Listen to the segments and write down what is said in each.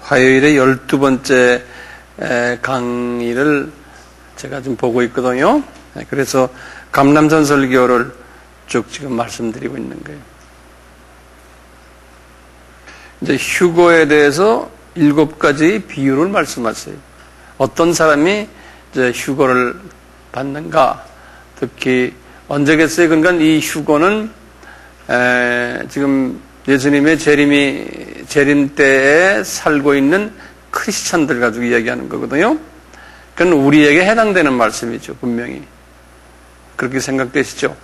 화요일에 12번째 강의를 제가 지금 보고 있거든요. 그래서 감람산 설교를 쭉 지금 말씀드리고 있는 거예요. 이제 휴거에 대해서 7가지 비유를 말씀하세요. 어떤 사람이 이제 휴거를 받는가? 특히 언제겠어요? 그러니까 이 휴거는 지금 예수님의 재림 때에 살고 있는 크리스찬들 가지고 이야기하는 거거든요. 그건 우리에게 해당되는 말씀이죠, 분명히. 그렇게 생각되시죠?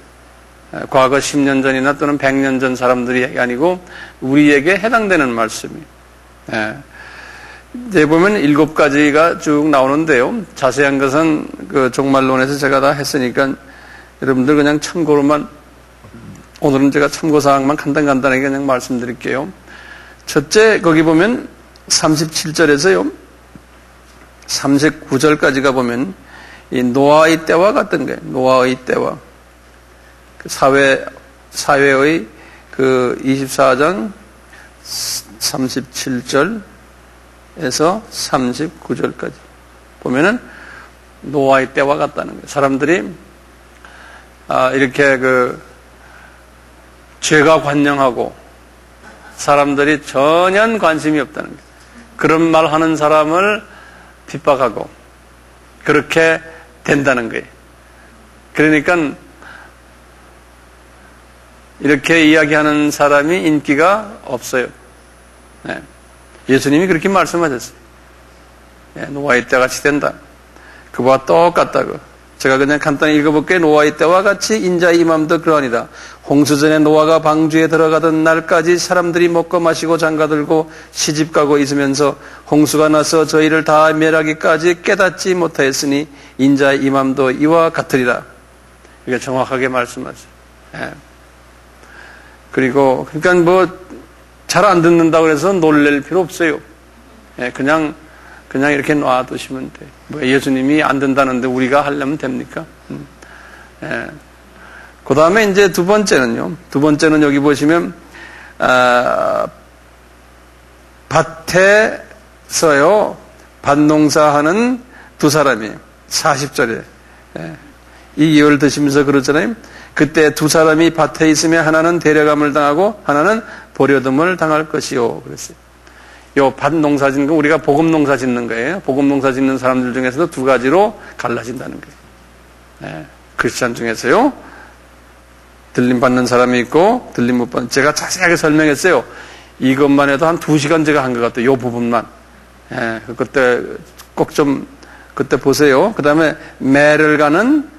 과거 10년 전이나 또는 100년 전 사람들이 아니고 우리에게 해당되는 말씀이에요. 이제 보면 7가지가 쭉 나오는데요. 자세한 것은 그 종말론에서 제가 다 했으니까 여러분들 그냥 참고로만, 오늘은 제가 참고사항만 간단하게 그냥 말씀드릴게요. 첫째, 거기 보면 37절에서요, 39절까지가 보면 이 노아의 때와 같은 거예요. 노아의 때와. 그 사회의 그 24장 37절에서 39절까지 보면은 노아의 때와 같다는 거예요. 사람들이 이렇게 그 죄가 관영하고 사람들이 전혀 관심이 없다는 거예요. 그런 말 하는 사람을 핍박하고 그렇게 된다는 거예요. 그러니까 이렇게 이야기하는 사람이 인기가 없어요. 예수님이 그렇게 말씀하셨어요. 노아의 때 같이 된다. 그와 똑같다고. 제가 그냥 간단히 읽어볼게요. 노아의 때와 같이 인자의 임함도 그러하니라. 홍수전에 노아가 방주에 들어가던 날까지 사람들이 먹고 마시고 장가들고 시집가고 있으면서 홍수가 나서 저희를 다 멸하기까지 깨닫지 못하였으니 인자의 임함도 이와 같으리라. 이게 정확하게 말씀하세요. 그리고 그러니까 뭐 잘 안 듣는다고 해서 놀랄 필요 없어요. 그냥 이렇게 놔두시면 돼. 뭐 예수님이 안 된다는데 우리가 하려면 됩니까? 그 다음에 이제 두 번째는 여기 보시면, 밭에서요, 밭농사하는 두 사람이 40절에, 이 예를 드시면서 그러잖아요. 그때 두 사람이 밭에 있으면 하나는 데려감을 당하고 하나는 버려둠을 당할 것이요. 그랬어요. 요 밭 농사 짓는 거 우리가 복음 농사 짓는 거예요. 복음 농사 짓는 사람들 중에서도 두 가지로 갈라진다는 거예요. 크리스찬 중에서요. 들림 받는 사람이 있고 들림 못 받는. 제가 자세하게 설명했어요. 이것만 해도 한 2시간 제가 한 것 같아요. 요 부분만. 그때 꼭 좀 그때 보세요. 그 다음에 매를 가는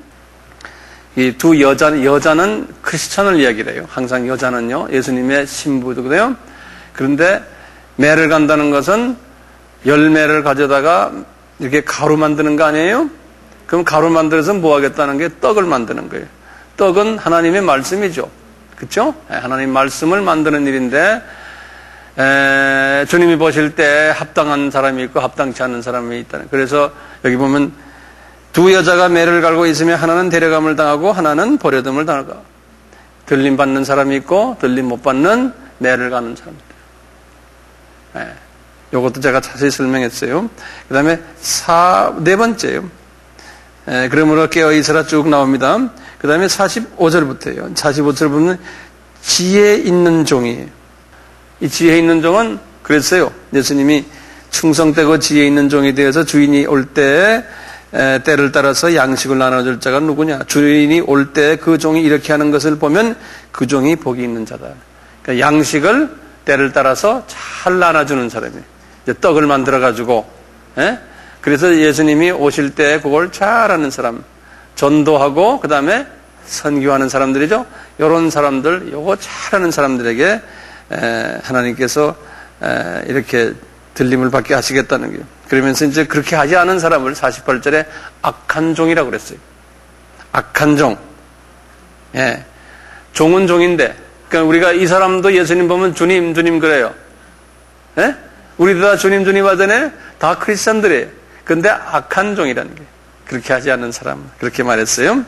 이 두 여자는 크리스찬을 이야기를 해요. 항상 여자는요. 예수님의 신부거든요. 그런데 매를 간다는 것은 열매를 가져다가 이렇게 가루 만드는 거 아니에요? 그럼 가루 만들어서 뭐 하겠다는 게 떡을 만드는 거예요. 떡은 하나님의 말씀이죠. 그렇죠? 하나님 말씀을 만드는 일인데 주님이 보실 때 합당한 사람이 있고 합당치 않은 사람이 있다는. 그래서 여기 보면 두 여자가 매를 갈고 있으면 하나는 데려감을 당하고 하나는 버려둠을 당할까. 들림 받는 사람이 있고 들림 못 받는 매를 가는 사람이 있다. 이것도 제가 자세히 설명했어요. 그 다음에 네 번째요. 그러므로 깨어있으라 쭉 나옵니다. 그 다음에 45절부터예요. 45절 보면 지혜 있는 종이에요. 이 지혜 있는 종은 그랬어요. 예수님이 충성되고 지혜 있는 종이 되어서 주인이 올 때 때를 따라서 양식을 나눠줄 자가 누구냐. 주인이 올 때 그 종이 이렇게 하는 것을 보면 그 종이 복이 있는 자다. 그러니까 양식을 때를 따라서 잘 나눠주는 사람이에요. 이제 떡을 만들어가지고, 그래서 예수님이 오실 때 그걸 잘하는 사람, 전도하고, 그 다음에 선교하는 사람들이죠. 이런 사람들, 요거 잘하는 사람들에게, 하나님께서, 이렇게 들림을 받게 하시겠다는 거예요. 그러면서 이제 그렇게 하지 않은 사람을 48절에 악한 종이라고 그랬어요. 악한 종. 종은 종인데, 그러니까 우리가 이 사람도 예수님 보면 주님 그래요. 우리도 다 주님 하잖아요. 다 크리스찬들이에요. 근데 악한 종이라는 게 그렇게 하지 않는 사람 그렇게 말했어요.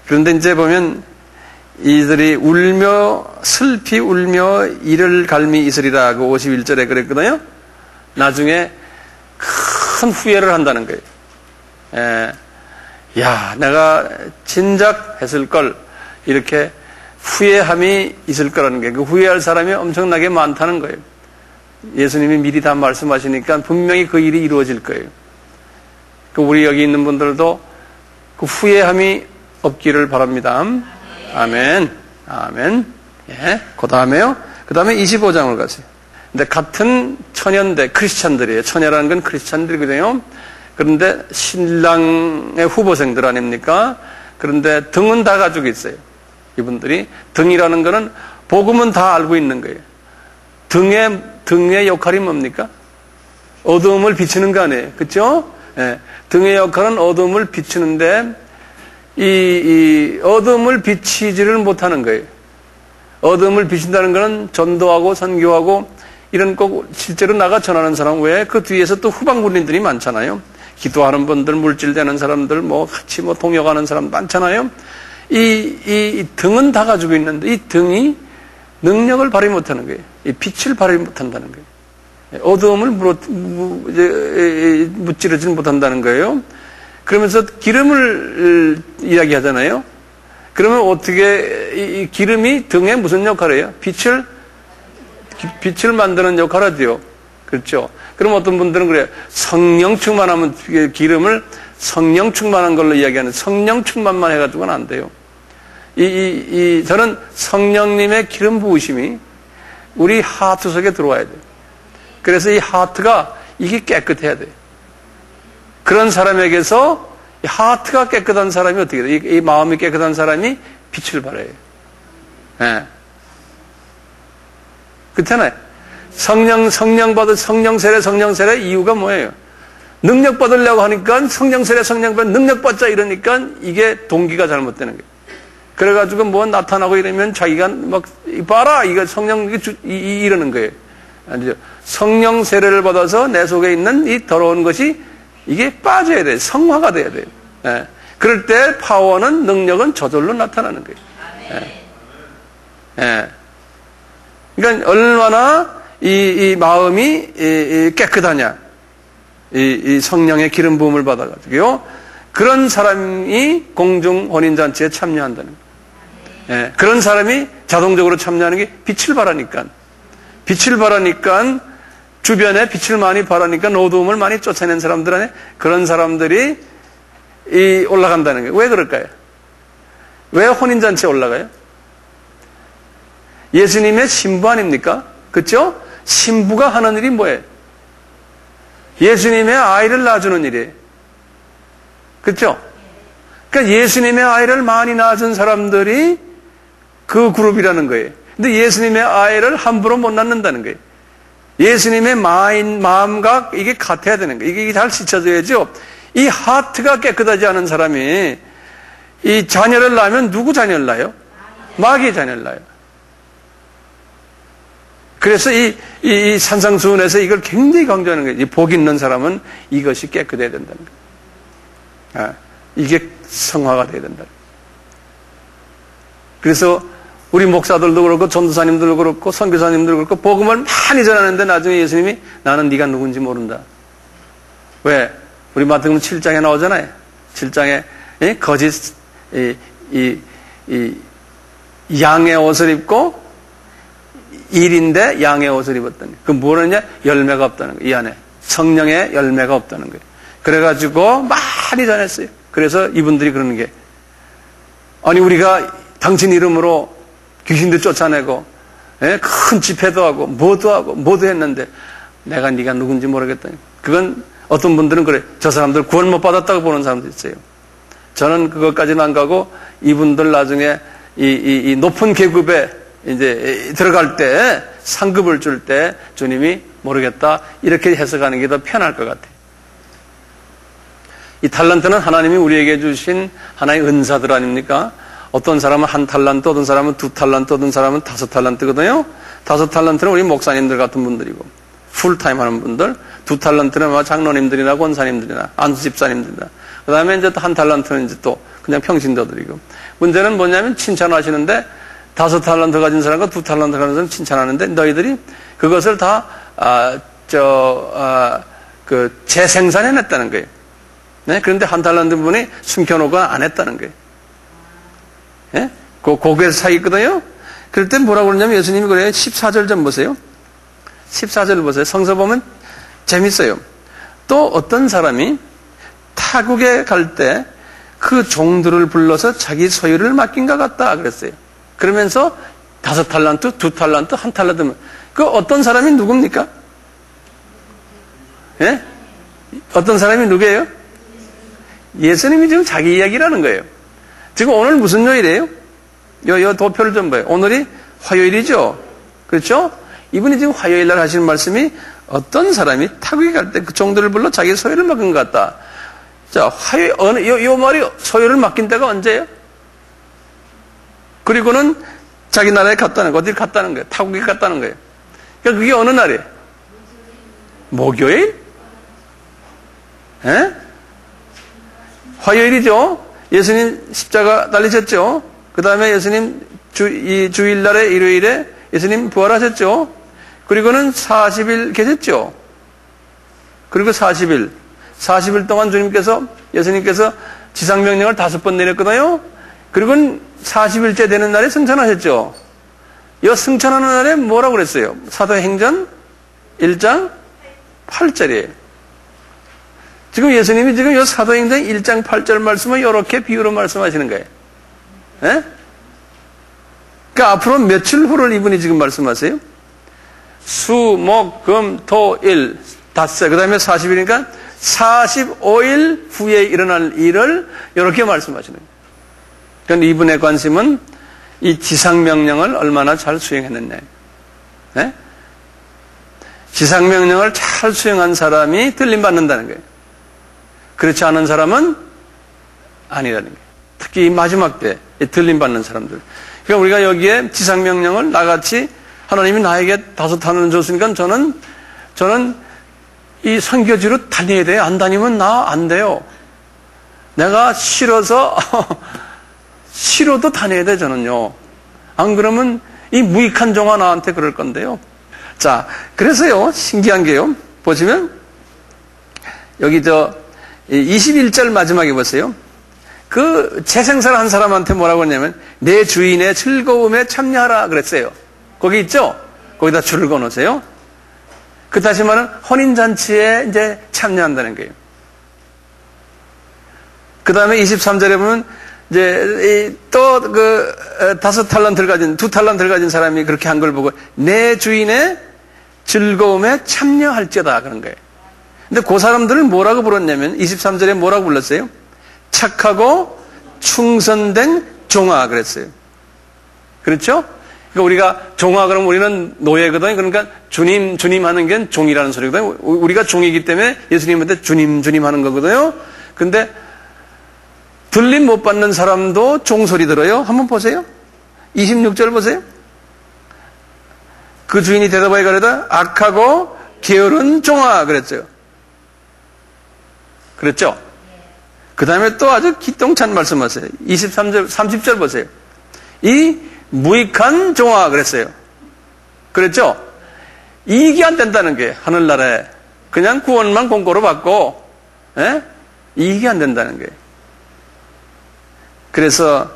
그런데 이제 보면 이들이 슬피 울며 이를 갈미 있으리라 그 51절에 그랬거든요. 나중에 큰 후회를 한다는 거예요. 야, 내가 진작 했을 걸, 이렇게 후회함이 있을 거라는 게, 그 후회할 사람이 엄청나게 많다는 거예요. 예수님이 미리 다 말씀하시니까 분명히 그 일이 이루어질 거예요. 우리 여기 있는 분들도 그 후회함이 없기를 바랍니다. 아멘. 아멘. 예. 그 다음에요. 그 다음에 25장을 가세요. 근데 같은 처녀인데 크리스찬들이에요. 처녀라는 건 크리스찬들이거든요. 그런데 신랑의 후보생들 아닙니까? 그런데 등은 다 가지고 있어요. 이분들이. 등이라는 거는 복음은 다 알고 있는 거예요. 등의 역할이 뭡니까? 어두움을 비추는 거 아니에요. 그렇죠? 예. 등의 역할은 어두움을 비추는데 이 어두움을 비치지를 못하는 거예요. 어두움을 비춘다는 것은 전도하고 선교하고 이런 꼭 실제로 나가 전하는 사람 외에 그 뒤에서 또 후방군인들이 많잖아요. 기도하는 분들, 물질되는 사람들, 같이 동역하는 사람 많잖아요. 이 등은 다 가지고 있는데 이 등이 능력을 발휘 못하는 거예요. 이 빛을 발휘 못한다는 거예요. 어두움을 무찌르지 못한다는 거예요. 그러면서 기름을 이야기하잖아요. 그러면 어떻게 이 기름이 등에 무슨 역할을 해요? 빛을 만드는 역할을 하죠. 그렇죠. 그럼 어떤 분들은 그래요. 성령 충만하면 기름을 성령 충만한 걸로 이야기하는 성령 충만만 해가지고는 안 돼요. 저는 성령님의 기름 부으심이 우리 하트 속에 들어와야 돼요. 그래서 이 하트가 이게 깨끗해야 돼요. 그런 사람에게서 하트가 깨끗한 사람이 어떻게 돼요? 이 마음이 깨끗한 사람이 빛을 발해요. 예. 그렇잖아요. 성령 세례 이유가 뭐예요? 능력 받으려고 하니까 성령 세례 능력 받자 이러니까 이게 동기가 잘못되는 거예요. 그래가지고 나타나고 이러면 자기가 봐라 이거 성령 이러는 거예요. 아니죠. 성령 세례를 받아서 내 속에 있는 이 더러운 것이 이게 빠져야 돼요. 성화가 돼야 돼요. 예. 그럴 때 파워는 능력은 저절로 나타나는 거예요. 예. 예. 그러니까 얼마나 이 마음이 깨끗하냐. 이 성령의 기름 부음을 받아가지고요. 그런 사람이 공중 혼인잔치에 참여한다는 거예요. 예. 그런 사람이 자동적으로 참여하는 게 빛을 발하니까. 주변에 빛을 많이 발하니까 어두움을 많이 쫓아낸 사람들 안에 그런 사람들이 올라간다는 거예요. 왜 그럴까요? 왜 혼인잔치에 올라가요? 예수님의 신부 아닙니까? 그렇죠? 신부가 하는 일이 뭐예요? 예수님의 아이를 낳아주는 일이에요. 그렇죠? 그러니까 예수님의 아이를 많이 낳아준 사람들이 그 그룹이라는 거예요. 근데 예수님의 아이를 함부로 못 낳는다는 거예요. 예수님의 마음과 이게 같아야 되는 거예요. 이게 잘 씻혀져야죠. 이 하트가 깨끗하지 않은 사람이 이 자녀를 낳으면 누구 자녀를 낳아요? 마귀의 자녀를 낳아요. 그래서 이 산상수훈에서 이걸 굉장히 강조하는 거예요. 복 있는 사람은 이것이 깨끗해야 된다는 거예요. 이게 성화가 돼야 된다. 그래서 우리 목사들도 그렇고 전도사님들도 그렇고 선교사님들도 그렇고 복음을 많이 전하는데 나중에 예수님이 나는 네가 누군지 모른다. 왜? 우리 마태복음 7장에 나오잖아요. 7장에 거짓 양의 옷을 입고 일인데 양의 옷을 입었다니. 그 뭐냐? 열매가 없다는 거예요. 이 안에 성령의 열매가 없다는 거예요. 그래가지고 많이 전했어요. 그래서 이분들이 그러는 게 아니 우리가 당신 이름으로 귀신도 쫓아내고 큰 집회도 하고 뭐도 했는데 내가 네가 누군지 모르겠다니. 그건 어떤 분들은 그래. 저 사람들 구원 못 받았다고 보는 사람도 있어요. 저는 그것까지는 안 가고 이분들 나중에 이 높은 계급에 이제 들어갈 때 상급을 줄 때 주님이 모르겠다 이렇게 해석하는 게 더 편할 것 같아요. 이 탈란트는 하나님이 우리에게 주신 하나의 은사들 아닙니까? 어떤 사람은 1탈란트, 어떤 사람은 2탈란트, 어떤 사람은 5탈란트거든요. 5탈란트는 우리 목사님들 같은 분들이고 풀타임 하는 분들, 2탈란트는 아마 장로님들이나 권사님들이나 안수집사님들이나 그 다음에 이제 또 1탈란트는 이제 또 그냥 평신도들이고 문제는 뭐냐면 칭찬하시는데 5탈란트 가진 사람과 2탈란트 가진 사람 칭찬하는데 너희들이 그것을 다 재생산해냈다는 거예요. 네? 그런데 한 달란트 분이 숨겨놓고 안 했다는 거예요. 예? 고개에서 사기거든요? 그럴 때 뭐라고 그러냐면 예수님이 그래요. 14절 좀 보세요. 14절 보세요. 성서 보면 재밌어요. 또 어떤 사람이 타국에 갈 때 그 종들을 불러서 자기 소유를 맡긴 것 같다 그랬어요. 그러면서 5달란트, 2달란트, 1달란트. 그 어떤 사람이 누굽니까? 예? 어떤 사람이 누구예요? 예수님이 지금 자기 이야기라는 거예요. 지금 오늘 무슨 요일이에요? 요 도표를 좀 봐요. 오늘이 화요일이죠. 그렇죠? 이분이 지금 화요일 날 하시는 말씀이 어떤 사람이 타국에 갈 때 그 종들을 불러 자기 소유를 맡긴 것 같다. 자, 요 말이 소유를 맡긴 때가 언제예요? 그리고는 자기 나라에 갔다는 거, 어딜 갔다는 거예요. 타국에 갔다는 거예요. 그러니까 그게 어느 날이에요? 목요일? 예? 화요일이죠. 예수님 십자가 달리셨죠. 그 다음에 예수님 주일날에 일요일에 예수님 부활하셨죠. 그리고는 40일 계셨죠. 그리고 40일 동안 예수님께서 지상명령을 5번 내렸거든요. 그리고는 40일째 되는 날에 승천하셨죠. 이 승천하는 날에 뭐라고 그랬어요? 사도행전 1장 8절이에요. 지금 예수님이 지금 이 사도행전 1장 8절 말씀을 이렇게 비유로 말씀하시는 거예요. 예? 그러니까 앞으로 며칠 후를 이분이 지금 말씀하세요? 수, 목, 금, 토, 일, 닷새, 그 다음에 40일이니까 45일 후에 일어날 일을 이렇게 말씀하시는 거예요. 그러니까 이분의 관심은 이 지상명령을 얼마나 잘 수행했느냐. 네? 지상명령을 잘 수행한 사람이 들림받는다는 거예요. 그렇지 않은 사람은 아니라는 거예요. 특히 이 마지막 때 들림받는 사람들. 그러니까 우리가 여기에 지상명령을 나같이 하나님이 나에게 5단원을 줬으니까 저는 이 선교지로 다녀야 돼요. 안 다니면 나 안 돼요. 내가 싫어도 다녀야 돼, 저는요. 안 그러면 이 무익한 종아 나한테 그럴 건데요. 자, 그래서요, 신기한 게요. 보시면, 여기 21절 마지막에 보세요. 그 재생산을 한 사람한테 뭐라고 했냐면, 내 주인의 즐거움에 참여하라 그랬어요. 거기 있죠? 거기다 줄을 그어놓으세요. 그 다시 말하면 혼인잔치에 이제 참여한다는 거예요. 그 다음에 23절에 보면 이제 또 5달란트를 가진 2달란트를 가진 사람이 그렇게 한 걸 보고 내 주인의 즐거움에 참여할지어다 그런 거예요. 근데 그 사람들을 뭐라고 불렀냐면 23절에 뭐라고 불렀어요? 착하고 충성된 종아 그랬어요. 그렇죠? 그러니까 우리가 종아 그러면 우리는 노예거든요. 그러니까 주님 하는 게 종이라는 소리거든요. 우리가 종이기 때문에 예수님한테 주님 하는 거거든요. 근데 들림 못 받는 사람도 종소리 들어요. 한번 보세요. 26절 보세요. 그 주인이 대답하여 가로되 악하고 게으른 종아 그랬어요. 그랬죠? 그 다음에 또 아주 기똥찬 말씀하세요. 23절, 30절 보세요. 이 무익한 종아 그랬어요. 그랬죠? 이익이 안 된다는 게 하늘나라에 그냥 구원만 공고로 받고 이익이 안 된다는 게. 그래서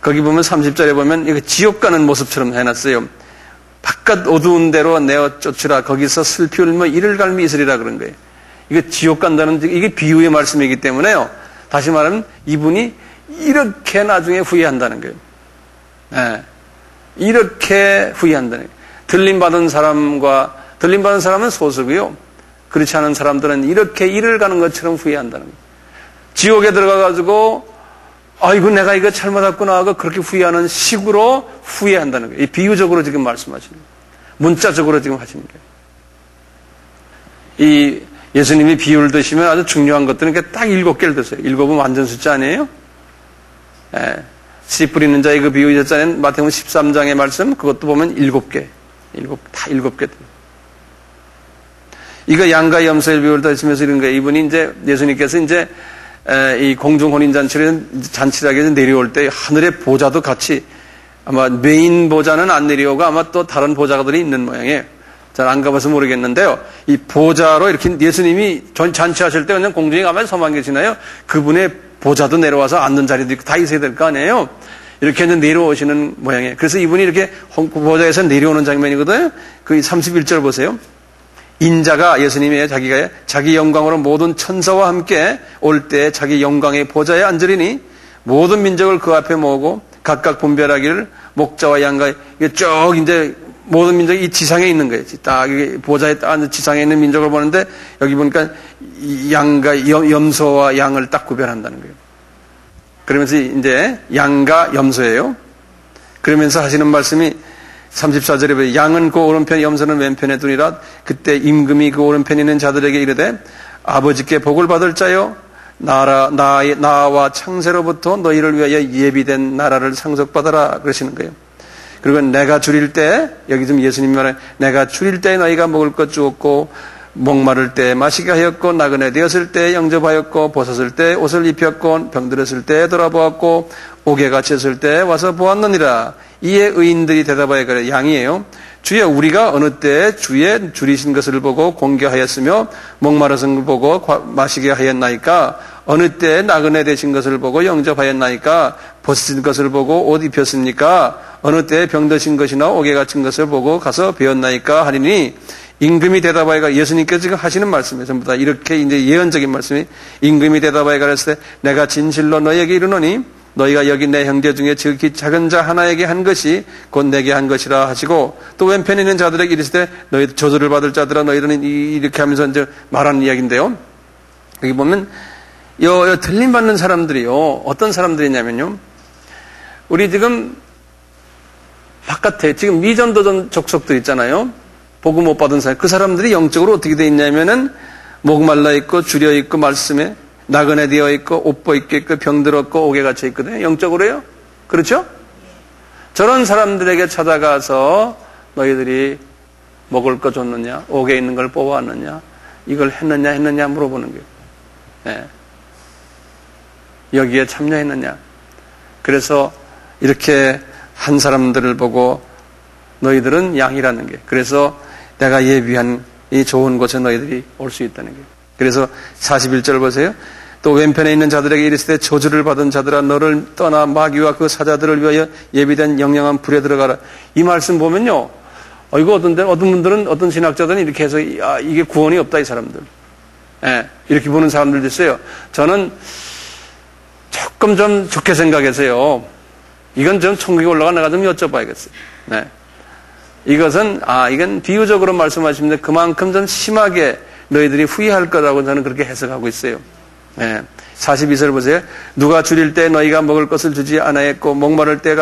거기 보면 30절에 보면 이거 지옥 가는 모습처럼 해놨어요. 바깥 어두운 데로 내어 쫓으라 거기서 슬피 울며 이를 갈미 있으리라 그런 거예요. 이거 지옥 간다는 이게 비유의 말씀이기 때문에요. 다시 말하면 이분이 이렇게 나중에 후회한다는 거예요. 네. 이렇게 후회한다는 거예요. 들림받은 사람은 소수고요. 그렇지 않은 사람들은 이렇게 일을 가는 것처럼 후회한다는 거예요. 지옥에 들어가가지고 아이고 내가 이거 잘못했구나 하고 그렇게 후회하는 식으로 후회한다는 거예요. 비유적으로 지금 말씀하시는 거예요. 문자적으로 지금 하시는 거예요. 이 예수님이 비유를 드시면 아주 중요한 것들은 딱 7개를 드세요. 7은 완전 숫자 아니에요? 예. 씨 뿌리는 자의 그 비유 있잖아요. 마태복음 13장의 말씀 그것도 보면 7개. 다 7개. 이거 양가 염소의 비유를 드시면서 이런 거예요. 이분이 이제 예수님께서 이제 이 공중 혼인 잔치를 잔치하기 위해서 내려올 때 하늘의 보좌도 같이 아마 메인 보좌는 안 내려오고 아마 또 다른 보좌들이 있는 모양이에요. 잘 안 가봐서 모르겠는데요. 이 보좌로 이렇게 예수님이 잔치하실 때 그냥 공중에 가면 서만 계시나요? 그분의 보좌도 내려와서 앉는 자리도 있고 다 있어야 될 거 아니에요? 이렇게 이제 내려오시는 모양이에요. 그래서 이분이 이렇게 보좌에서 내려오는 장면이거든요. 그 31절 보세요. 인자가 예수님의 자기가 자기 영광으로 모든 천사와 함께 올 때 자기 영광의 보좌에 앉으리니 모든 민족을 그 앞에 모으고 각각 분별하기를 목자와 양과 이게 쭉 이제 모든 민족이 이 지상에 있는 거예요. 딱 보좌에 딱 앉은 지상에 있는 민족을 보는데 여기 보니까 양과 염소와 양을 딱 구별한다는 거예요. 그러면서 이제 양과 염소예요. 그러면서 하시는 말씀이 34절에 보면 양은 그 오른편에 염소는 왼편에 두니라. 그때 임금이 그 오른편에 있는 자들에게 이르되 아버지께 복을 받을 자여 나와 창세로부터 너희를 위하여 예비된 나라를 상속받아라 그러시는 거예요. 그리고 내가 줄일 때 여기 좀 예수님이 말해 내가 줄일 때 너희가 먹을 것 주었고 목마를 때 마시게 하였고 나그네 되었을 때 영접하였고 벗었을 때 옷을 입혔고 병들었을 때 돌아보았고 옥에 갇혔을 때 와서 보았느니라. 이에 의인들이 대답하여 그래 양이에요. 주여 우리가 어느 때 주의 줄이신 것을 보고 공개하였으며 목마르신 것을 보고 마시게 하였나이까. 어느 때 나그네 되신 것을 보고 영접하였나이까. 벗으신 것을 보고 옷 입혔습니까. 어느 때 병드신 것이나 옥에 갇힌 것을 보고 가서 배웠나이까 하리니 임금이 대답하여 예수님께서 지금 하시는 말씀이에요. 전부 다 이렇게 이제 예언적인 말씀이 임금이 대답하여 가라사대 내가 진실로 너희에게 이르노니 너희가 여기 내 형제 중에 지극히 작은 자 하나에게 한 것이 곧 내게 한 것이라 하시고 또 왼편에 있는 자들에게 이르시되 너희 저주를 받을 자들아 너희들은 이렇게 하면서 이제 말하는 이야기인데요. 여기 보면 요 틀림 받는 사람들이요 어떤 사람들이냐면요 우리 지금 바깥에 지금 미전도전 족속들 있잖아요. 복음 못 받은 사람 그 사람들이 영적으로 어떻게 돼 있냐면은 목말라 있고 줄여 있고 말씀에 나그네 되어 있고 옷 벗겨 있고 병들었고 옥에 갇혀 있거든요. 영적으로요. 그렇죠? 저런 사람들에게 찾아가서 너희들이 먹을 거 줬느냐 옥에 있는 걸 뽑아왔느냐 이걸 했느냐 물어보는 거예요. 네. 여기에 참여했느냐. 그래서 이렇게 한 사람들을 보고 너희들은 양이라는 게 그래서 내가 예비한 이 좋은 곳에 너희들이 올 수 있다는 게 그래서 41절 보세요. 또 왼편에 있는 자들에게 이르시되 저주를 받은 자들아 너를 떠나 마귀와 그 사자들을 위하여 예비된 영영한 불에 들어가라. 이 말씀 보면요. 이거 어떤 분들은 어떤 신학자들은 이렇게 해서 이게 구원이 없다 이 사람들. 예, 이렇게 보는 사람들도 있어요. 저는 조금 좀 좋게 생각해서요. 이건 좀 천국에 올라가 내가 좀 여쭤봐야겠어요. 네. 이것은 이건 비유적으로 말씀하시는데 그만큼 좀 심하게 너희들이 후회할 거라고 저는 그렇게 해석하고 있어요. 예. 42절 보세요. 누가 줄일 때 너희가 먹을 것을 주지 아니하였고 목마를 때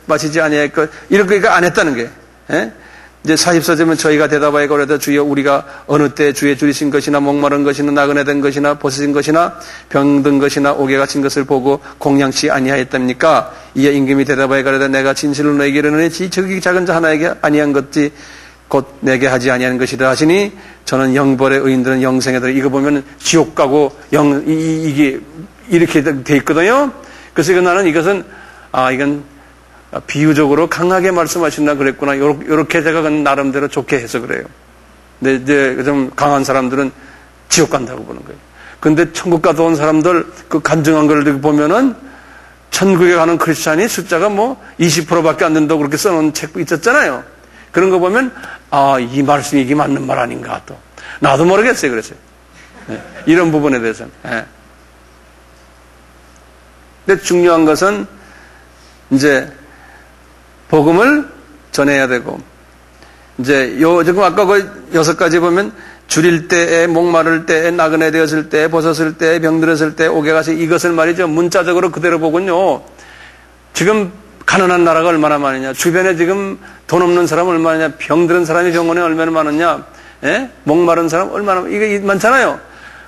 마시지 아니하였고 이렇게 안 했다는 게. 예? 이제 44절은 저희가 대답하여 그러다 주여 우리가 어느 때 주의 줄이신 것이나 목마른 것이나 나그네 된 것이나 벗으신 것이나 병든 것이나 옥에 갇힌 것을 보고 공양치 아니하였답니까? 이에 임금이 대답하여 그러다 내가 진실로 너에게 이르노니 지극히 작은 자 하나에게 아니한 것이 곧 내게 하지 아니하는 것이라 하시니 저는 영벌의 의인들은 영생에 들어 이거 보면 지옥 가고 이게 이렇게 돼 있거든요. 그래서 나는 이것은 이건 비유적으로 강하게 말씀하신다 그랬구나. 요렇게 제가 나름대로 좋게 해서 그래요. 근데 이제 좀 강한 사람들은 지옥 간다고 보는 거예요. 근데 천국 가도 온 사람들 그 간증한 걸 보면은 천국에 가는 크리스찬이 숫자가 뭐 20%밖에 안 된다고 그렇게 써놓은 책 있었잖아요. 그런 거 보면 이 말씀이 이게 맞는 말 아닌가 또 나도 모르겠어요. 그랬어요. 네. 이런 부분에 대해서는. 네. 근데 중요한 것은 이제 복음을 전해야 되고 이제 지금 아까 그 6가지 보면 줄일 때에 목마를 때에 나그네 되었을 때 벗었을 때 병들었을 때 옥에 가서 이것을 말이죠. 문자적으로 그대로 보군요. 지금 가난한 나라가 얼마나 많으냐. 주변에 지금 돈 없는 사람 얼마나 병들은 사람이 병원에 얼마나 많으냐. 예? 목마른 사람 얼마나 이게 많잖아요.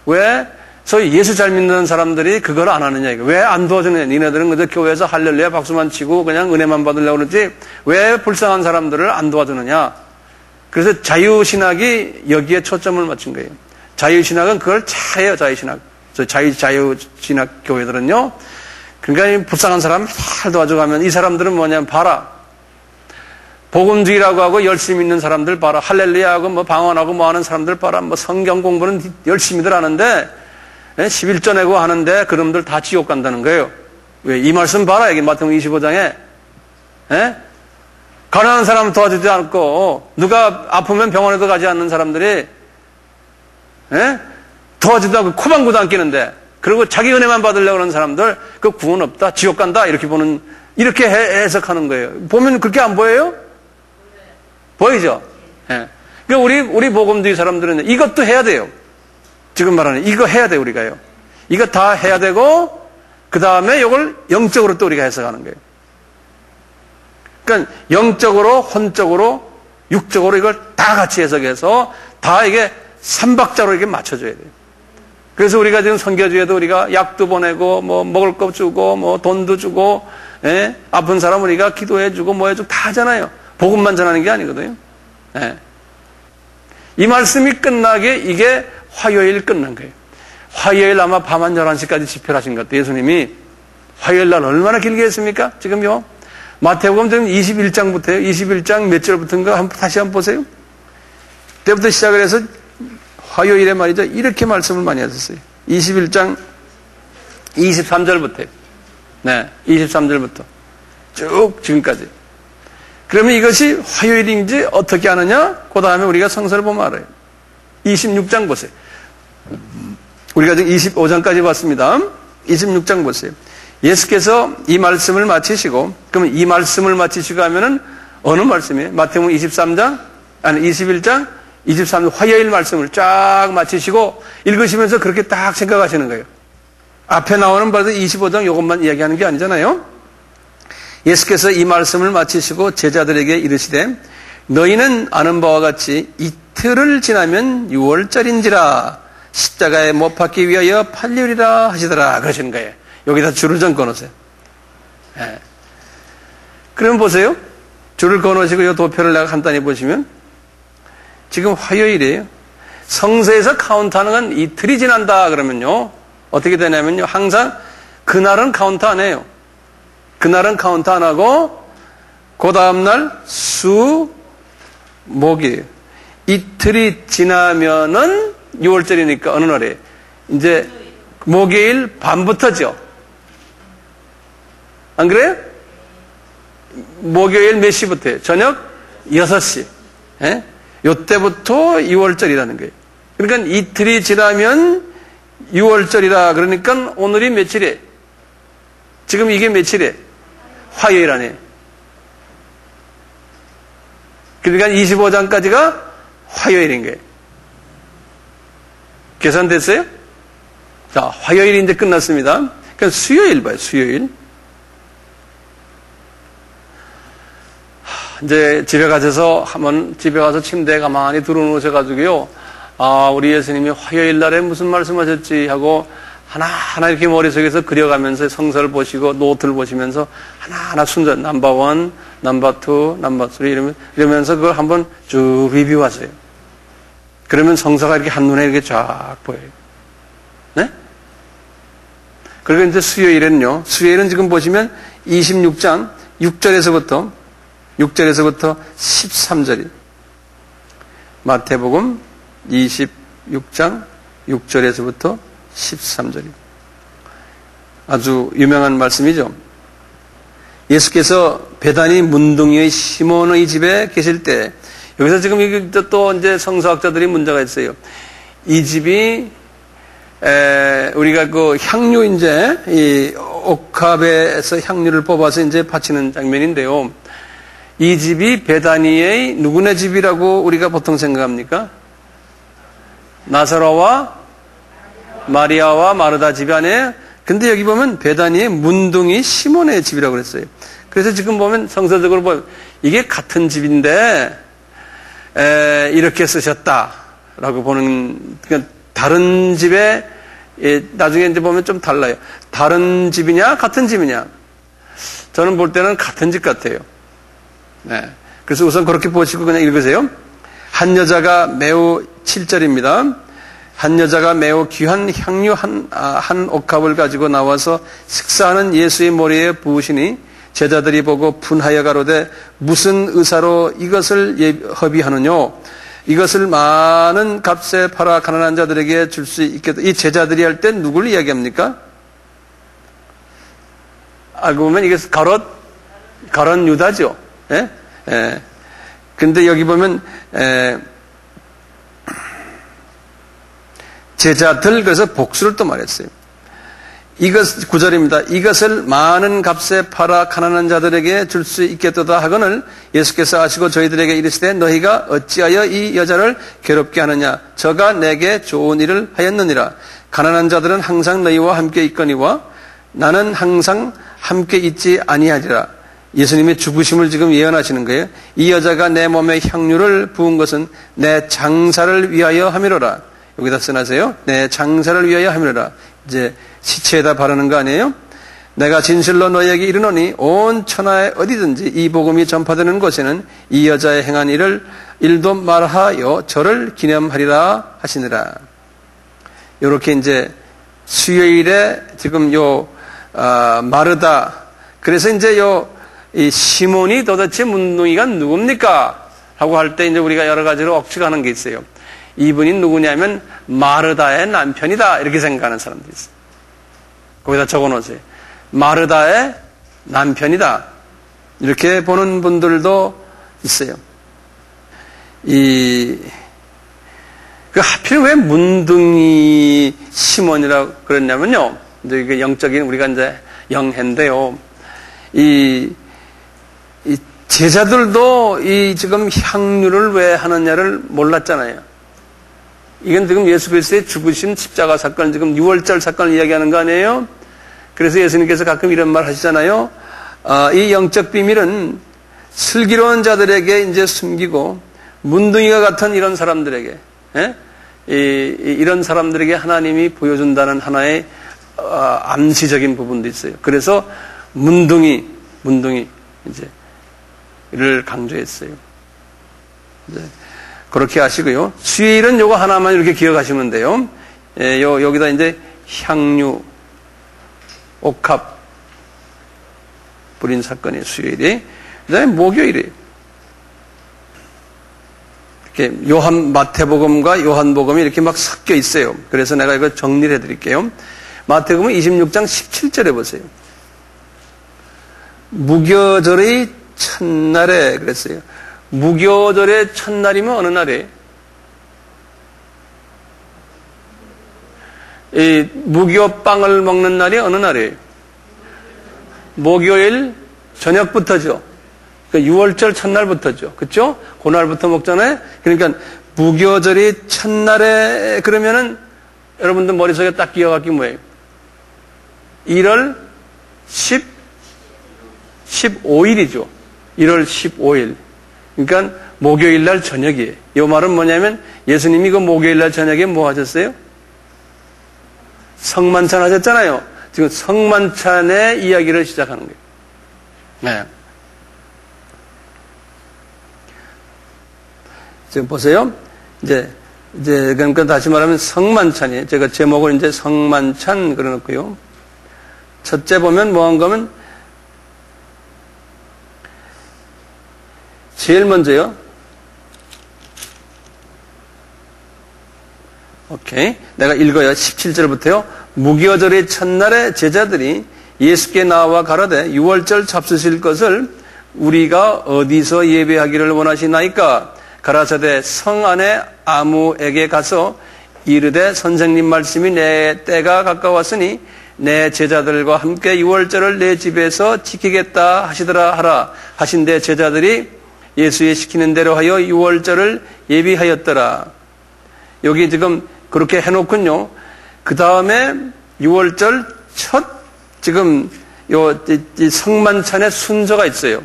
왜 소위 예수 잘 믿는 사람들이 그걸 안 하느냐. 왜 안 도와주느냐. 니네들은 그저 교회에서 할렐루야 박수만 치고 그냥 은혜만 받으려고 그러지 왜 불쌍한 사람들을 안 도와주느냐. 그래서 자유신학이 여기에 초점을 맞춘 거예요. 자유신학은 그걸 차예요. 자유신학. 자유신학 교회들은요. 그러니까 불쌍한 사람 잘 도와줘가면 이 사람들은 뭐냐면 봐라. 복음주의라고 하고 열심히 있는 사람들 봐라. 할렐루야하고 뭐 방언하고 뭐 하는 사람들 봐라. 뭐 성경 공부는 열심히들 하는데 11조 내고 하는데 그놈들 다 지옥 간다는 거예요. 왜? 이 말씀 봐라. 여기 마태복음 25장에 가난한 사람 도와주지 않고 누가 아프면 병원에도 가지 않는 사람들이 도와주지도 않고 코방구도 안 끼는데 그리고 자기 은혜만 받으려고 하는 사람들 그 구원 없다. 지옥 간다. 이렇게 해석하는 거예요. 보면 그렇게 안 보여요? 보이죠? 그러니까 우리 복음주의 사람들은 이것도 해야 돼요. 지금 말하는 이거 해야 돼요, 우리가요. 이거 다 해야 되고 그 다음에 이걸 영적으로 또 우리가 해석하는 거예요. 그러니까 영적으로, 혼적으로, 육적으로 이걸 다 같이 해석해서 다 이게 삼박자로 이렇게 맞춰줘야 돼요. 그래서 우리가 지금 선교주에도 우리가 약도 보내고 뭐 먹을 거 주고 뭐 돈도 주고 아픈 사람 우리가 기도해주고 뭐 해주고 다 하잖아요. 복음만 전하는 게 아니거든요. 이 말씀이 끝나게 이게 화요일 끝난 거예요. 화요일 아마 밤 한 11시까지 집회를 하신 것 같아요. 예수님이 화요일 날 얼마나 길게 했습니까? 지금요. 마태복음 지금 21장부터요. 21장 몇 절부터인가 다시 한번 보세요. 그때부터 시작을 해서 화요일에 말이죠. 이렇게 말씀을 많이 하셨어요. 21장 23절부터요. 23절부터 쭉 지금까지. 그러면 이것이 화요일인지 어떻게 하느냐? 그 다음에 우리가 성서를 보면 알아요. 26장 보세요. 우리가 지금 25장까지 봤습니다. 26장 보세요. 예수께서 이 말씀을 마치시고, 그러면 이 말씀을 마치시고 하면은 어느 말씀이에요? 마태복음 21장, 23장 화요일 말씀을 쫙 마치시고 읽으시면서 그렇게 딱 생각하시는 거예요. 앞에 나오는 바로 25장 이것만 이야기하는 게 아니잖아요. 예수께서 이 말씀을 마치시고 제자들에게 이르시되 너희는 아는 바와 같이 이틀을 지나면 6월절인지라 십자가에 못 박기 위하여 팔리리라 하시더라 그러시는 거예요. 여기다 줄을 좀 꺼놓으세요. 그럼 보세요. 줄을 꺼놓으시고 이 도표를 내가 간단히 보시면 지금 화요일이에요. 성서에서 카운트하는 건 이틀이 지난다 그러면요. 어떻게 되냐면요. 항상 그날은 카운트 안 해요. 그날은 카운트 안 하고 그 다음날 수, 목이에요. 이틀이 지나면은 6월절이니까 어느 날이에요? 이제 목요일 밤부터죠. 안 그래요? 목요일 몇 시부터예요? 저녁 6시. 요때부터 6월절이라는 거예요. 그러니까 이틀이 지나면 6월절이라 그러니까 오늘이 며칠이에요? 지금 이게 며칠이에요? 화요일 아니에요? 그러니까 25장까지가 화요일인 거예요. 계산됐어요? 자, 화요일이 이제 끝났습니다. 그러니까 수요일 봐요, 수요일. 이제 집에 가서 침대에 가만히 들어놓으셔가지고요. 우리 예수님이 화요일 날에 무슨 말씀하셨지 하고 하나하나 이렇게 머릿속에서 그려가면서 성서를 보시고 노트를 보시면서 하나하나 순서 넘버 1, 넘버 2, 넘버 3 이러면서 그걸 한번 쭉 리뷰하세요. 그러면 성서가 이렇게 한눈에 이렇게 쫙 보여요. 네? 그리고 이제 수요일은 지금 보시면 26장 6절에서부터 13절이 마태복음 26장 6절에서부터 13절이 아주 유명한 말씀이죠. 예수께서 베다니 문둥이의 시몬의 집에 계실 때 여기서 지금 또 이제 성서학자들이 문제가 있어요. 이 집이 우리가 그 향유 이제 이 옥합에서 향유를 뽑아서 이제 바치는 장면인데요. 이 집이 베다니의 누구네 집이라고 우리가 보통 생각합니까? 나사로와 마리아와 마르다 집이 아니에요. 근데 여기 보면 베다니의 문둥이 시몬의 집이라고 그랬어요. 그래서 지금 보면 성서적으로 보면 이게 같은 집인데 이렇게 쓰셨다라고 보는, 그러니까 다른 집에 나중에 이제 보면 좀 달라요. 다른 집이냐 같은 집이냐? 저는 볼 때는 같은 집 같아요. 네. 그래서 우선 그렇게 보시고 그냥 읽으세요. 한 여자가 매우 7절입니다. 한 여자가 매우 귀한 향유 한 옥합을 가지고 나와서 식사하는 예수의 머리에 부으시니 제자들이 보고 분하여 가로되 무슨 의사로 이것을 허비하느뇨? 이것을 많은 값에 팔아 가난한 자들에게 줄 수 있겠다. 이 제자들이 할 때 누구를 이야기합니까? 알고 보면 이게 가론 유다죠. 예? 예. 근데 여기 보면, 제자들, 그래서 복수를 또 말했어요. 이것, 9절입니다. 이것을 많은 값에 팔아 가난한 자들에게 줄 수 있겠도다 하거늘 예수께서 아시고 저희들에게 이르시되 너희가 어찌하여 이 여자를 괴롭게 하느냐? 저가 내게 좋은 일을 하였느니라. 가난한 자들은 항상 너희와 함께 있거니와 나는 항상 함께 있지 아니하리라. 예수님의 죽으심을 지금 예언하시는 거예요. 이 여자가 내 몸에 향유를 부은 것은 내 장사를 위하여 함이로라. 여기다 써놔세요. 내 장사를 위하여 함이로라. 이제 시체에다 바르는 거 아니에요? 내가 진실로 너희에게 이르노니 온 천하에 어디든지 이 복음이 전파되는 곳에는 이 여자의 행한 일도 말하여 저를 기념하리라 하시니라. 요렇게 이제 수요일에 지금 마르다. 그래서 이제 이 시몬이 도대체 문둥이가 누굽니까? 하고 할 때 이제 우리가 여러 가지로 억측 하는 게 있어요. 이분이 누구냐면 마르다의 남편이다. 이렇게 생각하는 사람들이 있어요. 거기다 적어 놓으세요. 마르다의 남편이다. 이렇게 보는 분들도 있어요. 하필 왜 문둥이 시몬이라고 그랬냐면요. 이제 이게 영적인 우리가 이제 영해인데요. 이 제자들도 이 지금 향유를 왜 하느냐를 몰랐잖아요. 이건 지금 예수 그리스도의 죽으심 십자가 사건, 지금 6월절 사건을 이야기하는 거 아니에요? 그래서 예수님께서 가끔 이런 말 하시잖아요. 이 영적 비밀은 슬기로운 자들에게 이제 숨기고 문둥이와 같은 이런 사람들에게, 이런 사람들에게 하나님이 보여준다는 하나의 암시적인 부분도 있어요. 그래서 문둥이 이제를 강조했어요. 이제 그렇게 하시고요. 수요일은 요거 하나만 이렇게 기억하시면 돼요. 여기다 이제 향유, 옥합 뿌린 사건이 수요일이. 그 다음에 목요일이. 이렇게 마태복음과 요한복음이 이렇게 막 섞여 있어요. 그래서 내가 이거 정리를 해드릴게요. 마태복음 26장 17절에 보세요. 무교절의 첫날에 그랬어요. 무교절의 첫날이면 어느 날이에요? 이 무교빵을 먹는 날이 어느 날이에요? 목요일 저녁부터죠. 그러니까 6월절 첫날부터죠. 그렇죠? 그날부터 먹잖아요. 그러니까 무교절이 첫날에 그러면은 여러분들 머릿속에 딱 기억할 게 뭐예요? 1월 15일이죠. 1월 15일. 그러니까 목요일 날 저녁이에요. 이 말은 뭐냐면 예수님이 그 목요일 날 저녁에 뭐 하셨어요? 성만찬 하셨잖아요. 지금 성만찬의 이야기를 시작하는 거예요. 네. 지금 보세요. 이제 그러니까 다시 말하면 성만찬이에요. 제가 제목을 이제 성만찬 그려놓고요. 첫째 보면 뭐 한 거면 제일 먼저요. 오케이. 내가 읽어요. 17절부터요. 무교절의 첫날에 제자들이 예수께 나와 가라되 6월절 잡수실 것을 우리가 어디서 예배하기를 원하시나이까? 가라사대 성 안에 아무에게 가서 이르되 선생님 말씀이 내 때가 가까웠으니 내 제자들과 함께 6월절을 내 집에서 지키겠다 하시더라 하라 하신데 제자들이 예수의 시키는 대로 하여 6월절을 예비하였더라. 여기 지금 그렇게 해놓군요. 그 다음에 6월절 첫 지금 이 성만찬의 순서가 있어요.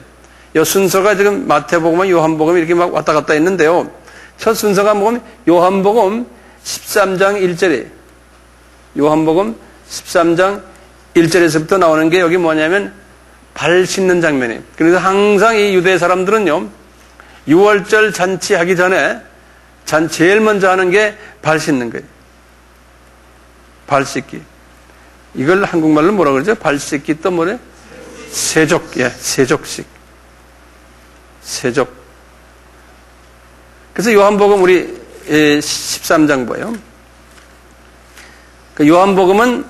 이 순서가 지금 마태복음과 요한복음 이렇게 막 왔다 갔다 했는데요. 첫 순서가 뭐냐면 요한복음 13장 1절에 요한복음 13장 1절에서부터 나오는 게 여기 뭐냐면 발 씻는 장면이에요. 그래서 항상 이 유대 사람들은요 6월절 잔치하기 전에 제일 먼저 하는 게 발 씻는 거예요. 발 씻기. 이걸 한국말로 뭐라 그러죠? 발 씻기 또 뭐래? 세족, 예, 세족식. 세족. 그래서 요한복음 우리 13장 보여요. 그 요한복음은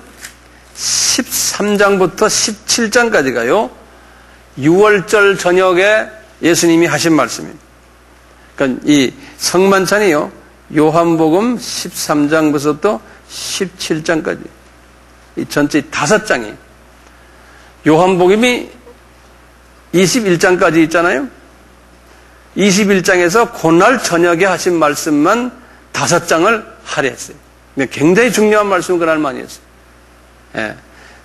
13장부터 17장까지 가요. 6월절 저녁에 예수님이 하신 말씀입니다. 그러니까 이 성만찬이요. 요한복음 13장부터 17장까지. 이 전체 5장이에요. 요한복음이 21장까지 있잖아요. 21장에서 그날 저녁에 하신 말씀만 5장을 할애했어요. 굉장히 중요한 말씀을 그날 많이 했어요. 예.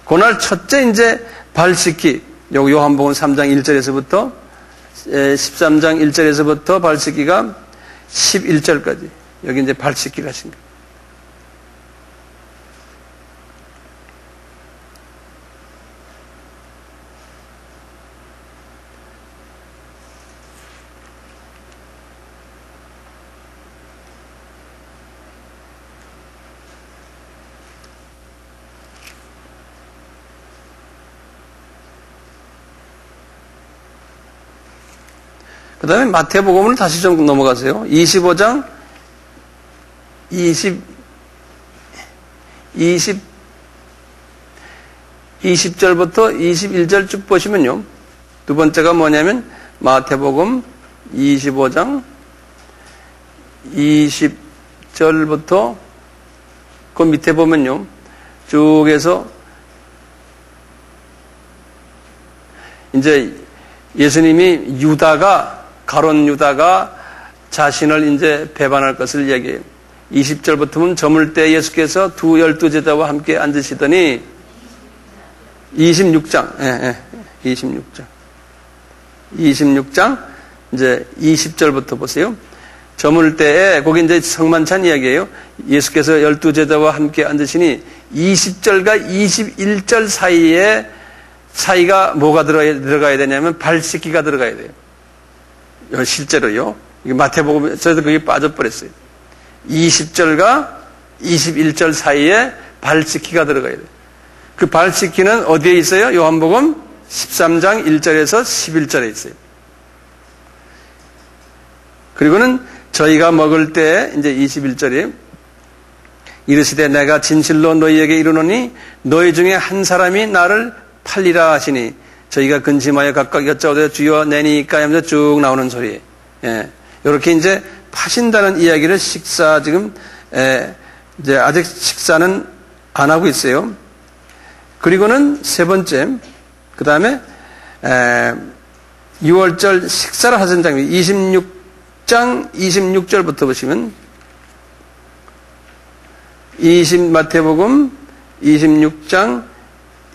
그날 첫째 이제 발 씻기, 요한복음 3장 1절에서부터 13장 1절에서부터 발 씻기가 11절까지 여기 이제 발 씻기를 하신 거예요. 그 다음에 마태복음을 다시 좀 넘어가세요. 25장 20절부터 21절 쭉 보시면요. 두 번째가 뭐냐면 마태복음 25장 20절부터 그 밑에 보면요. 쭉 해서 이제 예수님이 가론 유다가 자신을 이제 배반할 것을 얘기해요. 20절부터는 저물 때 예수께서 12 제자와 함께 앉으시더니 26장 26장 이제 20절부터 보세요. 저물 때에 거기 이제 성만찬 이야기예요. 예수께서 12 제자와 함께 앉으시니 20절과 21절 사이가 뭐가 들어가야 되냐면 발 씻기가 들어가야 돼요. 실제로요. 마태복음에서도 그게 빠져버렸어요. 20절과 21절 사이에 발 씻기가 들어가야 돼요. 그 발 씻기는 어디에 있어요? 요한복음 13장 1절에서 11절에 있어요. 그리고는 저희가 먹을 때 이제 21절에 이르시되 내가 진실로 너희에게 이르노니 너희 중에 한 사람이 나를 팔리라 하시니 저희가 근심하여 각각 여짜오되 주여 내니까 하면서 쭉 나오는 소리. 예. 이렇게 이제 파신다는 이야기를 지금 이제 아직 식사는 안 하고 있어요. 그리고는 세 번째, 그 다음에 6월절 식사를 하신 장면 26장 26절부터 보시면 마태복음 26장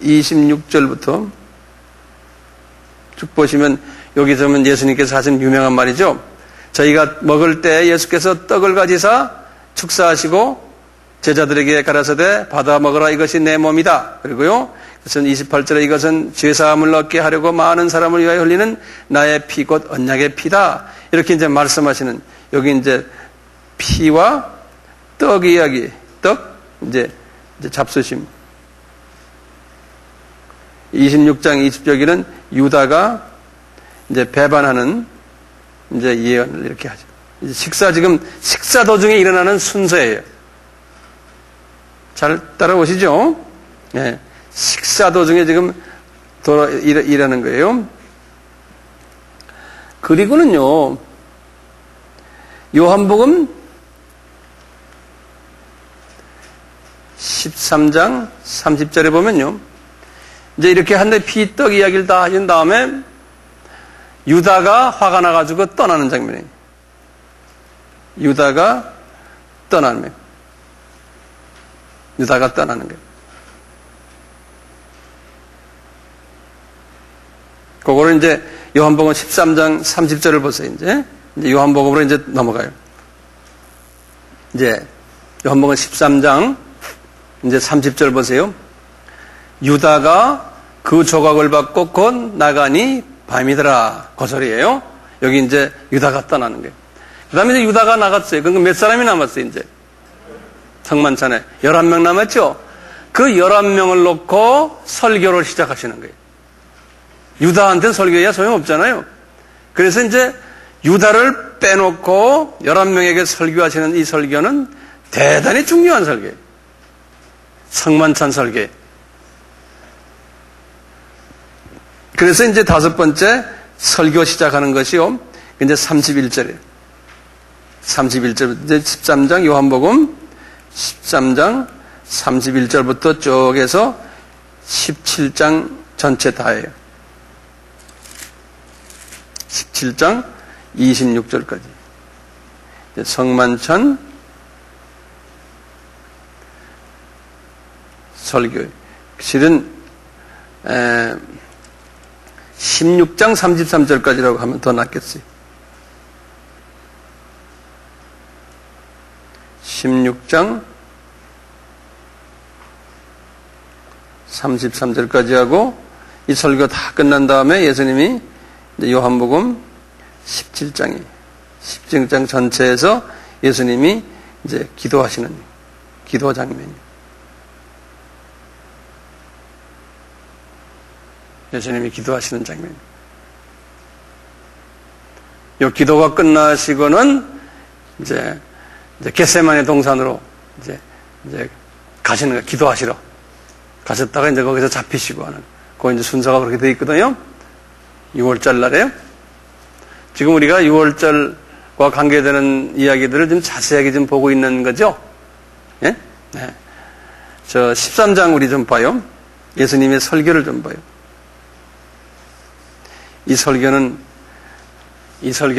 26절부터 쭉 보시면 여기 보면 예수님께서 하신 유명한 말이죠. 저희가 먹을 때 예수께서 떡을 가지사 축사하시고 제자들에게 가라사대 받아 먹으라 이것이 내 몸이다. 그리고요. 그것은 28절에 이것은 죄사함을 얻게 하려고 많은 사람을 위하여 흘리는 나의 피 곧 언약의 피다. 이렇게 이제 말씀하시는 여기 이제 피와 떡 이야기, 떡 이제 잡수심. 26장 20절에는 유다가 이제 배반하는 이제 예언을 이렇게 하죠. 이제 식사 도중에 일어나는 순서예요. 잘 따라오시죠? 네. 식사 도중에 지금 일하는 거예요. 그리고는요, 요한복음 13장 30절에 보면요, 이제 이렇게 한데 피떡 이야기를 다 하신 다음에 유다가 화가 나가지고 떠나는 장면이에요. 유다가 떠나는 거예요. 유다가 떠나는 거예요. 그거를 이제 요한복음 13장 30절을 보세요. 이제 요한복음으로 이제 넘어가요. 이제 요한복음 13장 이제 30절 보세요. 유다가 그 조각을 받고 곧 나가니 밤이더라. 그 소리예요. 여기 이제 유다가 떠나는 거예요. 그 다음에 이제 유다가 나갔어요. 그러니까 몇 사람이 남았어요, 이제? 성만찬에 11명 남았죠? 그 11명을 놓고 설교를 시작하시는 거예요. 유다한테는 설교해야 소용없잖아요. 그래서 이제 유다를 빼놓고 11명에게 설교하시는 이 설교는 대단히 중요한 설교예요. 성만찬 설교. 그래서 이제 다섯 번째 설교 시작하는 것이요. 이제 31절이에요. 31절, 이제 13장 요한복음 13장 31절부터 쭉 해서 17장 전체 다예요. 17장 26절까지. 성만찬 설교. 실은 16장 33절까지라고 하면 더 낫겠어요. 16장 33절까지 하고 이 설교 다 끝난 다음에 예수님이 요한복음 17장 전체에서 예수님이 이제 기도하시는 기도 장면이에요. 예수님이 기도하시는 장면이에요. 이 기도가 끝나시고는 이제 겟세마네 동산으로 이제 가시는 거예요. 기도하시러 가셨다가 이제 거기서 잡히시고 하는 그 이제 순서가 그렇게 되어 있거든요. 6월절 날에요. 지금 우리가 6월절과 관계되는 이야기들을 좀 자세하게 좀 보고 있는 거죠. 예? 네. 저 13장 우리 좀 봐요. 예수님의 설교를 좀 봐요. 이 설교는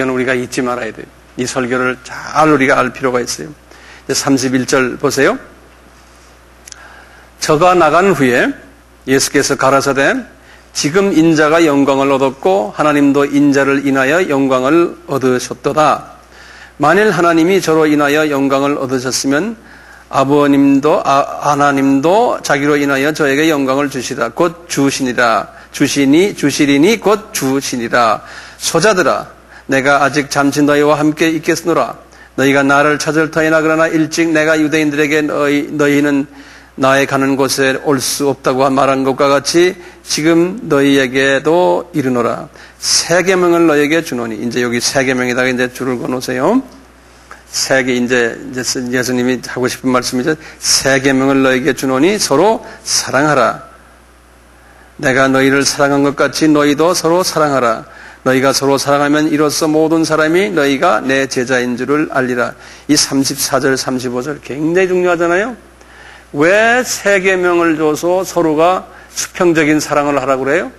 우리가 잊지 말아야 돼요. 이 설교를 잘 우리가 알 필요가 있어요. 31절 보세요. 저가 나간 후에 예수께서 가라사대 지금 인자가 영광을 얻었고 하나님도 인자를 인하여 영광을 얻으셨도다. 만일 하나님이 저로 인하여 영광을 얻으셨으면 아버님도 하나님도 자기로 인하여 저에게 영광을 주시라. 곧 주시니라. 주시리니 곧 주시니라. 소자들아 내가 아직 잠시 너희와 함께 있겠으노라. 너희가 나를 찾을 터이나 그러나 일찍 내가 유대인들에게 너희는 나의 가는 곳에 올 수 없다고 말한 것과 같이 지금 너희에게도 이르노라. 새 계명을 너희에게 주노니. 이제 여기 새 계명에다가 이제 줄을 그어놓으세요. 새 계 이제 예수님이 하고 싶은 말씀이죠. 새 계명을 너희에게 주노니 서로 사랑하라. 내가 너희를 사랑한 것 같이 너희도 서로 사랑하라. 너희가 서로 사랑하면 이로써 모든 사람이 너희가 내 제자인 줄을 알리라. 이 34절, 35절 굉장히 중요하잖아요. 왜 새 계명을 줘서 서로가 수평적인 사랑을 하라고 그래요?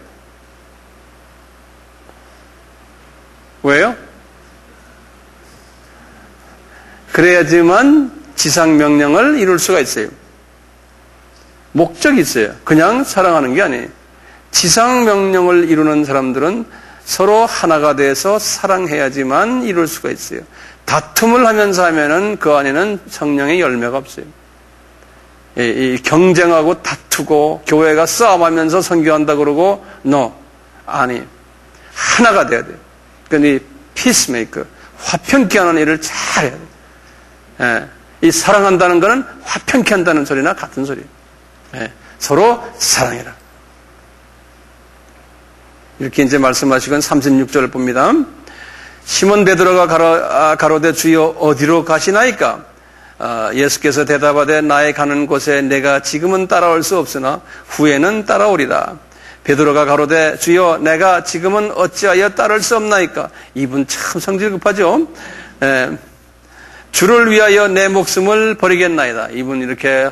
왜요? 그래야지만 지상 명령을 이룰 수가 있어요. 목적이 있어요. 그냥 사랑하는 게 아니에요. 지상 명령을 이루는 사람들은 서로 하나가 돼서 사랑해야지만 이룰 수가 있어요. 다툼을 하면서 하면은 그 안에는 성령의 열매가 없어요. 이 경쟁하고 다투고 교회가 싸움하면서 선교한다 그러고 아니 하나가 돼야 돼요. 그러니까 이 피스메이커 화평케 하는 일을 잘 해야 돼요. 이 사랑한다는 거는 화평케 한다는 소리나 같은 소리예요. 서로 사랑해라. 이렇게 이제 말씀하시건 36절을 봅니다. 시몬 베드로가 가로되 주여 어디로 가시나이까? 예수께서 대답하되 나의 가는 곳에 내가 지금은 따라올 수 없으나 후에는 따라오리라. 베드로가 가로되 주여 내가 지금은 어찌하여 따를 수 없나이까? 이분 참 성질 급하죠. 주를 위하여 내 목숨을 버리겠나이다. 이분 이렇게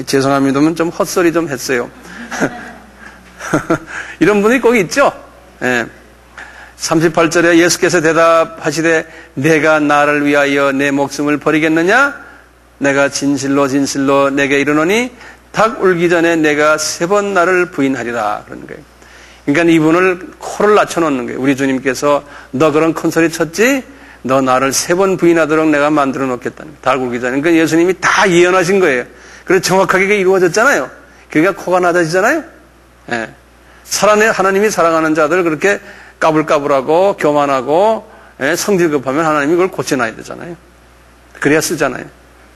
죄송합니다만 좀 헛소리 좀 했어요. 이런 분이 꼭 있죠. 38절에 예수께서 대답하시되 내가 나를 위하여 내 목숨을 버리겠느냐? 내가 진실로 진실로 내게 이르노니 닭 울기 전에 내가 3번 나를 부인하리라. 그런 거예요. 그러니까 이분을 코를 낮춰놓는 거예요. 우리 주님께서 너 그런 큰 소리 쳤지? 너 나를 3번 부인하도록 내가 만들어 놓겠다는 거예요. 닭 울기 전에. 그러니까 예수님이 다 예언하신 거예요. 그래서 정확하게 이루어졌잖아요. 그러니까 코가 낮아지잖아요. 하나님이 사랑하는 자들 그렇게 까불까불하고 교만하고 성질급하면 하나님이 그걸 고쳐놔야 되잖아요. 그래야 쓰잖아요.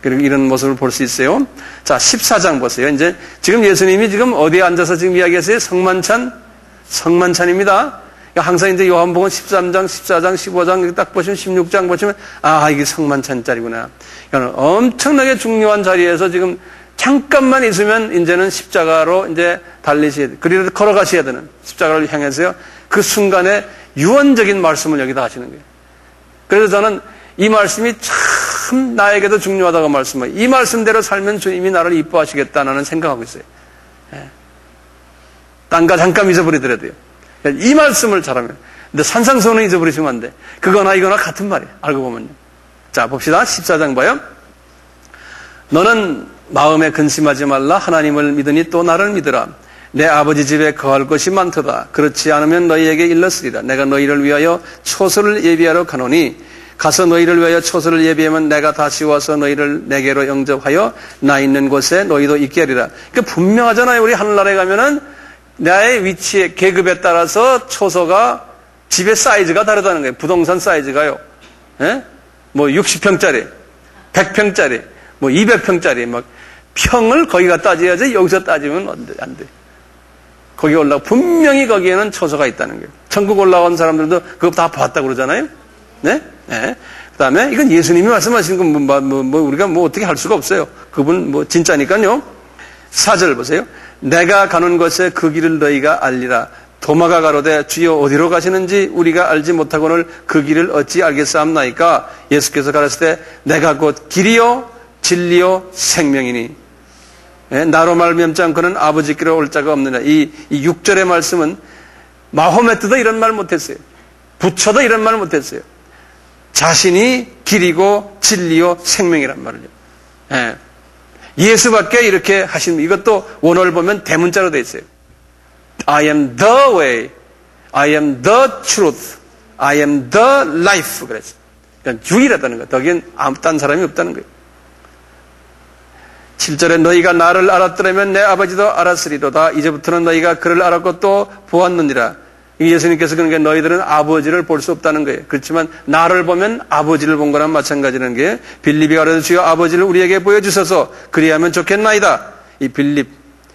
그리고 이런 모습을 볼 수 있어요. 자, 14장 보세요. 이제 지금 예수님이 지금 어디에 앉아서 지금 이야기했어요? 성만찬 성만찬입니다. 항상 이제 요한복음 13장, 14장, 15장 딱 보시면 16장 보시면 이게 성만찬 자리구나. 이거는 엄청나게 중요한 자리에서 지금 잠깐만 있으면 이제는 십자가로 이제 달리셔야 돼. 그리고 걸어가셔야 되는 십자가를 향해서요. 그 순간에 유언적인 말씀을 여기다 하시는 거예요. 그래서 저는 이 말씀이 참 나에게도 중요하다고 말씀해요. 이 말씀대로 살면 주님이 나를 이뻐하시겠다는 생각하고 있어요. 딴가 잠깐 잊어버리더라도요. 이 말씀을 잘하면. 근데 산상수훈은 잊어버리시면 안 돼. 그거나 이거나 같은 말이에요. 알고 보면요. 자, 봅시다. 14장 봐요. 너는 마음에 근심하지 말라. 하나님을 믿으니 또 나를 믿으라. 내 아버지 집에 거할 것이 많도다. 그렇지 않으면 너희에게 일렀으리라. 내가 너희를 위하여 초소를 예비하러 가노니 가서 너희를 위하여 초소를 예비하면 내가 다시 와서 너희를 내게로 영접하여 나 있는 곳에 너희도 있게 하리라. 그러니까 분명하잖아요. 우리 하늘나라에 가면은 나의 위치에 계급에 따라서 초소가 집의 사이즈가 다르다는 거예요. 부동산 사이즈가요. 뭐 60평짜리, 100평짜리, 뭐 200평짜리 막 평을 거기가 따져야지 여기서 따지면 안 돼. 거기 올라가 분명히 거기에는 초소가 있다는 거예요. 천국 올라온 사람들도 그거 다 봤다고 그러잖아요. 네? 네. 그다음에 이건 예수님이 말씀하시는 건 우리가 어떻게 할 수가 없어요. 그분 진짜니까요. 4절 보세요. 내가 가는 곳에 그 길을 너희가 알리라. 도마가 가로되 주여 어디로 가시는지 우리가 알지 못하고는 그 길을 어찌 알겠사옵나이까. 예수께서 가라사대 내가 곧 길이요 진리요 생명이니 나로 말미암지 않고는 아버지께로 올 자가 없느냐. 이 6절의 말씀은 마호메트도 이런 말 못했어요. 부처도 이런 말 못했어요. 자신이 길이고 진리요 생명이란 말을요. 예수밖에 이렇게 하신, 이것도 원어를 보면 대문자로 되어 있어요. I am the way, I am the truth, I am the life. 그랬어요. 그러니까 유일하다는 거예요. 거기엔 딴 사람이 없다는 거예요. 7절에 너희가 나를 알았더라면 내 아버지도 알았으리로다. 이제부터는 너희가 그를 알았고 또 보았느니라. 예수님께서 그러니까 너희들은 아버지를 볼 수 없다는 거예요. 그렇지만 나를 보면 아버지를 본 거랑 마찬가지라는 게 빌립이 가로되 주여 아버지를 우리에게 보여주셔서 그리하면 좋겠나이다. 이 빌립,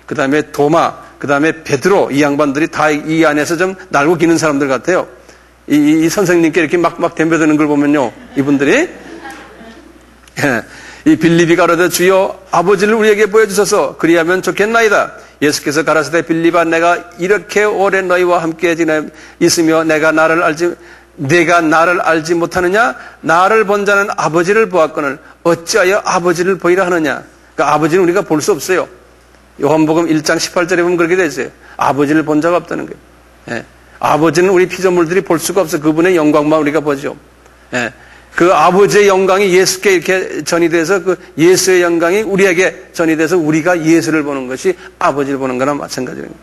그 다음에 도마, 그 다음에 베드로, 이 양반들이 다 이 안에서 좀 날고 기는 사람들 같아요. 이 선생님께 이렇게 막 덤벼드는 걸 보면요, 이분들이 이 빌립이 가로되 주여 아버지를 우리에게 보여주셔서 그리하면 좋겠나이다. 예수께서 가라사대 빌립아 내가 이렇게 오래 너희와 함께 있으며 내가 나를 알지 못하느냐? 나를 본 자는 아버지를 보았거늘 어찌하여 아버지를 보이라 하느냐? 그러니까 아버지는 우리가 볼 수 없어요. 요한복음 1장 18절에 보면 그렇게 되어 있어요. 아버지를 본 자가 없다는 거예요. 아버지는 우리 피조물들이 볼 수가 없어요. 그분의 영광만 우리가 보죠. 그 아버지의 영광이 예수께 이렇게 전이 돼서 그 예수의 영광이 우리에게 전이 돼서 우리가 예수를 보는 것이 아버지를 보는 거나 마찬가지입니다.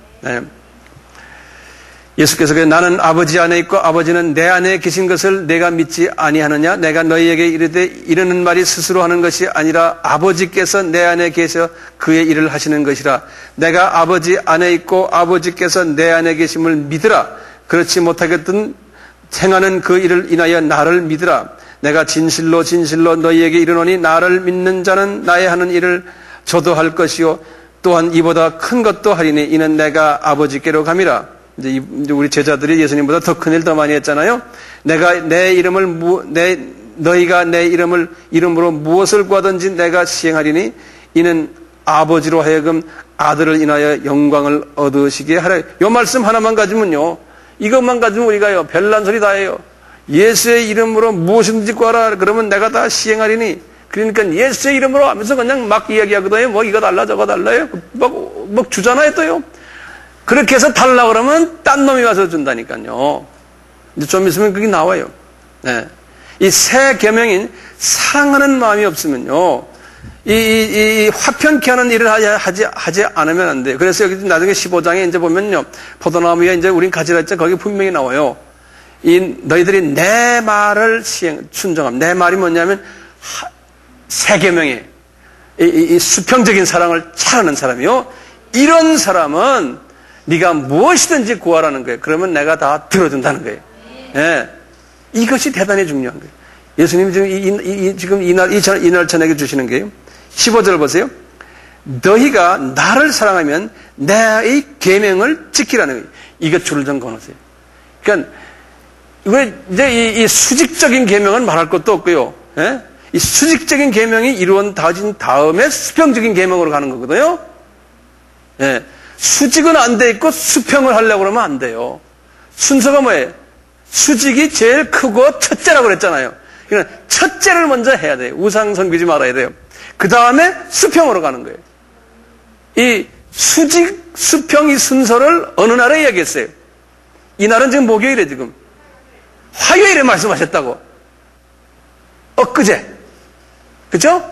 예수께서 나는 아버지 안에 있고 아버지는 내 안에 계신 것을 내가 믿지 아니하느냐? 내가 너희에게 이르되 이르는 말이 스스로 하는 것이 아니라 아버지께서 내 안에 계셔 그의 일을 하시는 것이라. 내가 아버지 안에 있고 아버지께서 내 안에 계심을 믿으라. 그렇지 못하겠든 행하는 그 일을 인하여 나를 믿으라. 내가 진실로 진실로 너희에게 이르노니 나를 믿는 자는 나의 하는 일을 저도 할 것이요 또한 이보다 큰 것도 하리니 이는 내가 아버지께로 감이라. 이제 우리 제자들이 예수님보다 더 큰 일 더 많이 했잖아요. 내가 너희가 내 이름으로 무엇을 구하든지 내가 시행하리니 이는 아버지로 하여금 아들을 인하여 영광을 얻으시게 하라. 이 말씀 하나만 가지면요, 이것만 가지면 우리가요 별난 소리 다 해요. 예수의 이름으로 무엇이든지 구하라. 그러면 내가 다 시행하리니. 그러니까 예수의 이름으로 하면서 그냥 막 이야기하거든요. 뭐 이거 달라 저거 달라요. 막 주잖아요 또요. 그렇게 해서 달라 그러면 딴 놈이 와서 준다니까요. 이제 좀 있으면 그게 나와요. 이 새 계명인 사랑하는 마음이 없으면요, 이 화편케 하는 일을 하지 않으면 안 돼요. 그래서 여기 나중에 15장에 이제 보면요, 포도나무 위에 이제 우린 가지라 했죠. 거기 분명히 나와요. 너희들이 내 말을 순종함. 내 말이 뭐냐면 새 계명에 이 수평적인 사랑을 잘하는 사람이요. 이런 사람은 네가 무엇이든지 구하라는 거예요. 그러면 내가 다 들어준다는 거예요. 이것이 대단히 중요한 거예요. 예수님이 지금 이날 저녁에 주시는 게요. 15절 보세요. 너희가 나를 사랑하면 내의 계명을 지키라는 거예요. 이거 줄을 좀 거놓으세요. 그러니까 왜 이제 이 수직적인 계명은 말할 것도 없고요. 예? 이 수직적인 계명이 이루어진 다음에 수평적인 계명으로 가는 거거든요. 예. 수직은 안 돼 있고 수평을 하려고 그러면 안 돼요. 순서가 뭐예요? 수직이 제일 크고 첫째라고 그랬잖아요. 그러니까 첫째를 먼저 해야 돼요. 우상 섬기지 말아야 돼요. 그 다음에 수평으로 가는 거예요. 이 수직, 수평 이 순서를 어느 날에 이야기했어요? 이 날은 지금 목요일에 지금. 화요일에 말씀하셨다고. 엊그제. 그죠?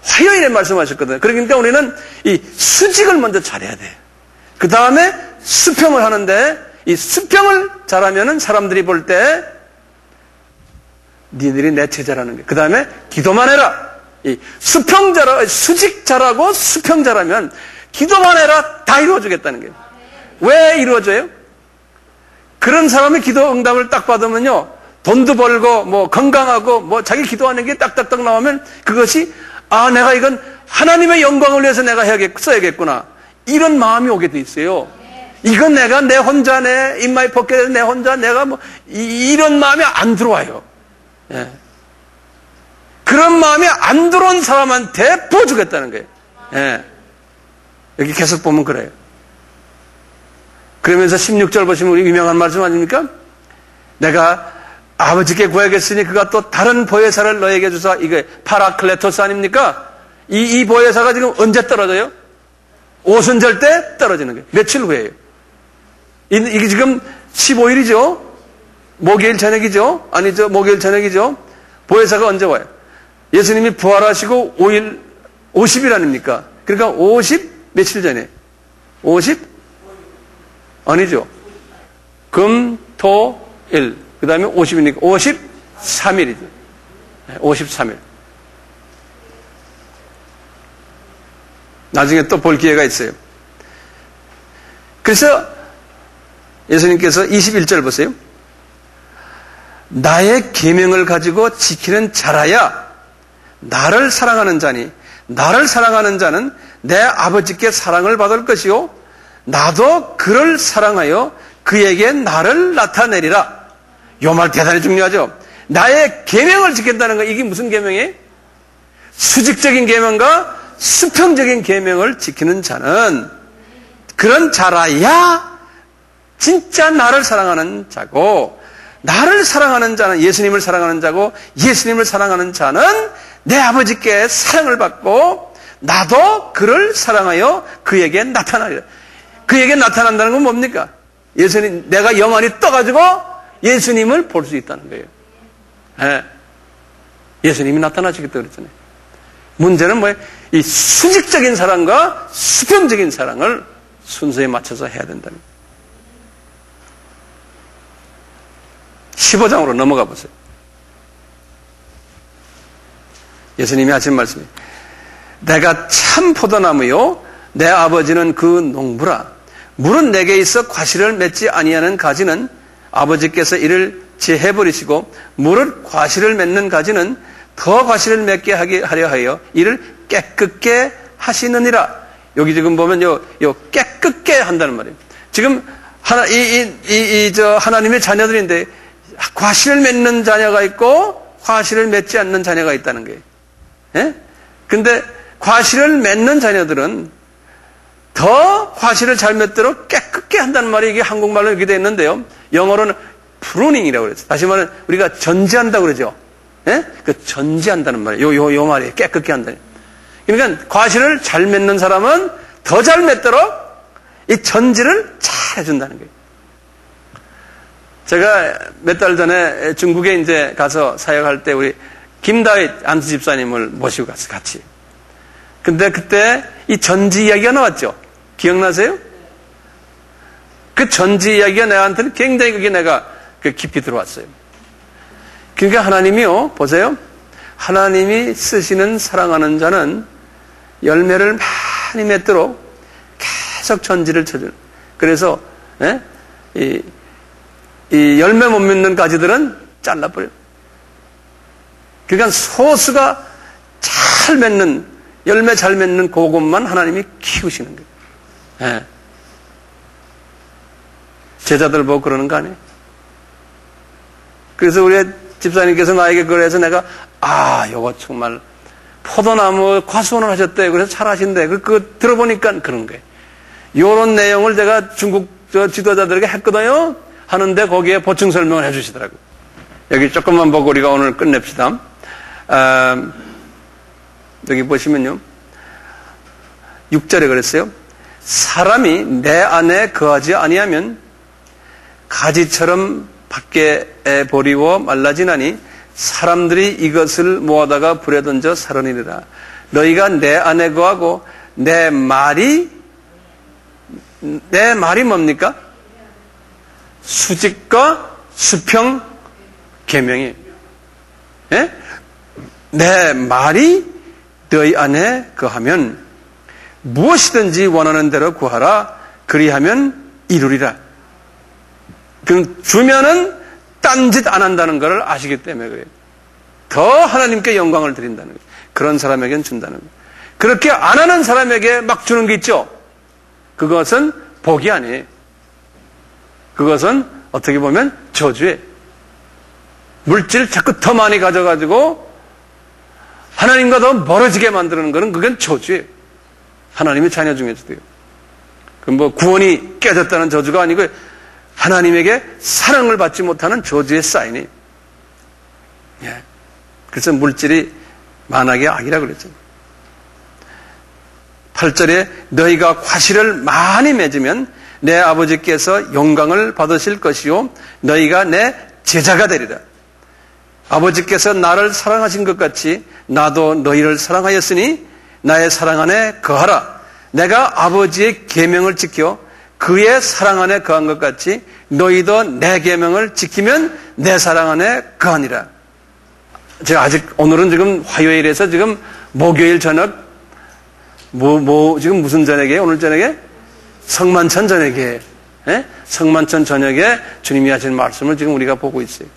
화요일에 말씀하셨거든요. 그러니까 우리는 이 수직을 먼저 잘해야 돼요. 그 다음에 수평을 하는데 이 수평을 잘하면은 사람들이 볼 때 니들이 내 제자라는 거예요. 그 다음에 기도만 해라. 이 수평 잘하고 수직 잘하고 수평 잘하면 기도만 해라. 다 이루어주겠다는 거예요. 왜 이루어져요? 그런 사람의 기도 응답을 딱 받으면요, 돈도 벌고 뭐 건강하고 뭐 자기 기도하는 게 딱딱딱 나오면 그것이 내가 이건 하나님의 영광을 위해서 내가 써야겠구나, 이런 마음이 오게 돼 있어요. 이건 내가 내 혼자 내 인마이 포켓에 내 혼자 내가 뭐 이런 마음이 안 들어와요. 예. 그런 마음이 안 들어온 사람한테 부어주겠다는 거예요. 예. 여기 계속 보면 그래요. 그러면서 16절 보시면 우리 유명한 말씀 아닙니까? 내가 아버지께 구하겠으니 그가 또 다른 보혜사를 너에게 주사, 이게 파라클레토스 아닙니까? 이 보혜사가 지금 언제 떨어져요? 오순절 때 떨어지는 거예요. 며칠 후에요. 이게 지금 15일이죠? 목요일 저녁이죠? 아니죠? 목요일 저녁이죠? 보혜사가 언제 와요? 예수님이 부활하시고 50일 아닙니까? 그러니까 50 며칠 전에? 50? 아니죠. 금, 토, 일. 그 다음에 50이니까 53일이죠. 53일. 나중에 또 볼 기회가 있어요. 그래서 예수님께서 21절 보세요. 나의 계명을 가지고 지키는 자라야 나를 사랑하는 자니, 나를 사랑하는 자는 내 아버지께 사랑을 받을 것이요 나도 그를 사랑하여 그에게 나를 나타내리라. 이 말 대단히 중요하죠. 나의 계명을 지킨다는 거, 이게 무슨 계명이에요? 수직적인 계명과 수평적인 계명을 지키는 자는, 그런 자라야 진짜 나를 사랑하는 자고, 나를 사랑하는 자는 예수님을 사랑하는 자고, 예수님을 사랑하는 자는 내 아버지께 사랑을 받고 나도 그를 사랑하여 그에게 나타나리라. 그에게 나타난다는 건 뭡니까? 예수님, 내가 영원히 떠가지고 예수님을 볼 수 있다는 거예요. 네. 예수님이 나타나시겠다 그랬잖아요. 문제는 뭐예요? 이 수직적인 사랑과 수평적인 사랑을 순서에 맞춰서 해야 된다는 거예요. 15장으로 넘어가 보세요. 예수님이 하신 말씀이, 내가 참 포도나무요 내 아버지는 그 농부라. 물은 내게 있어 과실을 맺지 아니하는 가지는 아버지께서 이를 제해버리시고, 물을 과실을 맺는 가지는 더 과실을 맺게 하려 하여 이를 깨끗게 하시느니라. 여기 지금 보면 요 깨끗게 한다는 말이에요. 지금 하나님의 자녀들인데 과실을 맺는 자녀가 있고 과실을 맺지 않는 자녀가 있다는 거예요. 예? 근데 과실을 맺는 자녀들은 더 과실을 잘 맺도록 깨끗게 한다는 말이, 이게 한국말로 이렇게 되어 있는데요. 영어로는 프루닝이라고 그랬어요. 다시 말하면 우리가 전지한다고 그러죠. 예? 그 전지한다는 말이에요. 요 말이에요. 깨끗게 한다. 그러니까 과실을 잘 맺는 사람은 더 잘 맺도록 이 전지를 잘 해준다는 거예요. 제가 몇 달 전에 중국에 이제 가서 사역할 때 우리 김다윗 안수 집사님을 모시고 갔어요. 같이. 근데 그때 이 전지 이야기가 나왔죠. 기억나세요? 그 전지 이야기가 나한테는 굉장히 그게 내가 깊이 들어왔어요. 그러니까 하나님이요, 보세요. 하나님이 쓰시는 사랑하는 자는 열매를 많이 맺도록 계속 전지를 쳐주는. 그래서 이 열매 못 맺는 가지들은 잘라버려요. 그러니까 소수가 잘 맺는 열매 잘 맺는 그것만 하나님이 키우시는 거예요. 예. 제자들 보고 그러는 거 아니에요? 그래서 우리 집사님께서 나에게 그래서 내가 요거 정말 포도나무 과수원을 하셨대. 그래서 잘하신대. 그거 들어보니까 그런 거예요. 요런 내용을 제가 중국 지도자들에게 했거든요. 하는데 거기에 보충 설명을 해주시더라고요. 여기 조금만 보고 우리가 오늘 끝냅시다. 여기 보시면요. 6절에 그랬어요. 사람이 내 안에 거하지 아니하면 가지처럼 밖에 버리워 말라지나니 사람들이 이것을 모아다가 불에 던져 사르니라. 너희가 내 안에 거하고 내 말이 뭡니까? 수직과 수평 계명이. 예? 내 말이 너희 안에 거하면 무엇이든지 원하는 대로 구하라. 그리하면 이루리라. 그럼 주면은 딴짓 안 한다는 것을 아시기 때문에 그래요. 더 하나님께 영광을 드린다는 거예요. 그런 사람에게는 준다는 거예요. 그렇게 안 하는 사람에게 막 주는 게 있죠. 그것은 복이 아니에요. 그것은 어떻게 보면 저주예요. 물질 자꾸 더 많이 가져가지고 하나님과 더 멀어지게 만드는 것은 그건 저주예요. 하나님의 자녀 중에서도요. 그럼 뭐 구원이 깨졌다는 저주가 아니고 하나님에게 사랑을 받지 못하는 저주의 사인이에요. 예. 그래서 물질이 만악의 악이라고 그랬죠. 8절에 너희가 과실을 많이 맺으면 내 아버지께서 영광을 받으실 것이요 너희가 내 제자가 되리라. 아버지께서 나를 사랑하신 것 같이 나도 너희를 사랑하였으니 나의 사랑 안에 거하라. 내가 아버지의 계명을 지켜 그의 사랑 안에 거한 것 같이 너희도 내 계명을 지키면 내 사랑 안에 거하니라. 제가 아직 오늘은 지금 화요일에서 지금 목요일 저녁 지금 무슨 저녁이에요? 오늘 저녁에? 성만찬 저녁이에요. 예? 성만찬 저녁에 주님이 하신 말씀을 지금 우리가 보고 있어요.